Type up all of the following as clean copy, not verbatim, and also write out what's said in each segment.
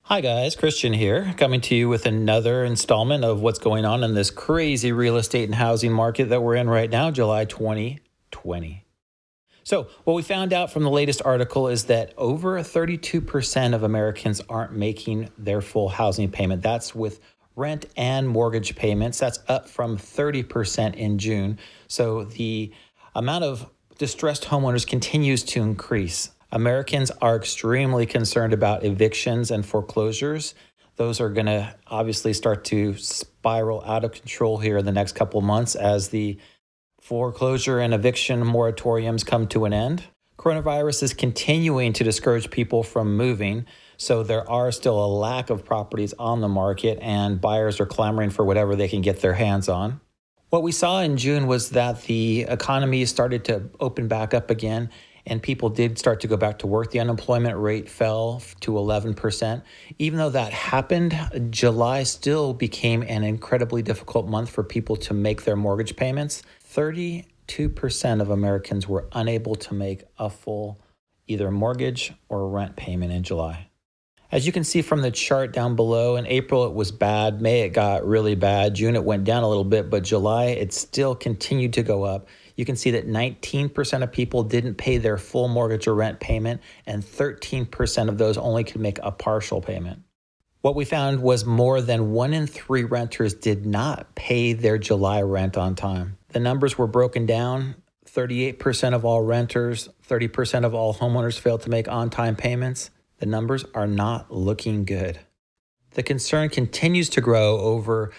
Hi guys, Christian here, coming to you with another installment of what's going on in this crazy real estate and housing market that we're in right now, July 2020. So, what we found out from the latest article is that over 32% of Americans aren't making their full housing payment. That's with rent and mortgage payments. That's up from 30% in June. So, the amount of distressed homeowners continues to increase. Americans are extremely concerned about evictions and foreclosures. Those are going to obviously start to spiral out of control here in the next couple of months as the foreclosure and eviction moratoriums come to an end. Coronavirus is continuing to discourage people from moving, so there are still a lack of properties on the market, and buyers are clamoring for whatever they can get their hands on. What we saw in June was that the economy started to open back up again, and people did start to go back to work. The unemployment rate fell to 11%. Even though that happened, July still became an incredibly difficult month for people to make their mortgage payments. 32% of Americans were unable to make a full either mortgage or rent payment in July. As you can see from the chart down below, in April it was bad, May it got really bad, June it went down a little bit, but July it still continued to go up. You can see that 19% of people didn't pay their full mortgage or rent payment, and 13% of those only could make a partial payment. What we found was more than 1 in 3 renters did not pay their July rent on time. The numbers were broken down. 38% of all renters, 30% of all homeowners failed to make on-time payments. The numbers are not looking good. The concern continues to grow over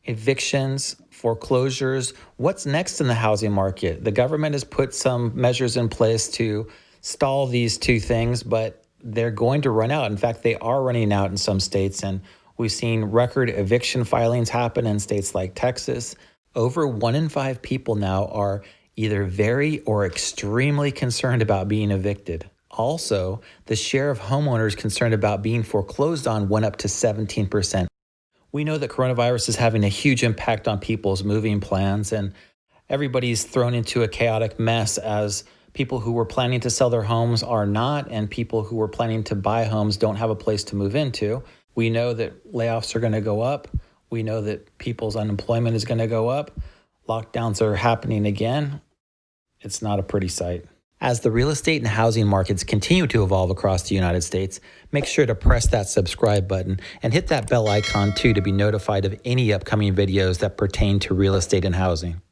evictions, foreclosures. What's next in the housing market? The government has put some measures in place to stall these two things, but they're going to run out. In fact, they are running out in some states, and we've seen record eviction filings happen in states like Texas. Over 1 in 5 people now are either very or extremely concerned about being evicted. Also, the share of homeowners concerned about being foreclosed on went up to 17%. We know that coronavirus is having a huge impact on people's moving plans, and everybody's thrown into a chaotic mess as people who were planning to sell their homes are not, and people who were planning to buy homes don't have a place to move into. We know that layoffs are going to go up. We know that people's unemployment is going to go up. Lockdowns are happening again. It's not a pretty sight. As the real estate and housing markets continue to evolve across the United States, make sure to press that subscribe button and hit that bell icon too to be notified of any upcoming videos that pertain to real estate and housing.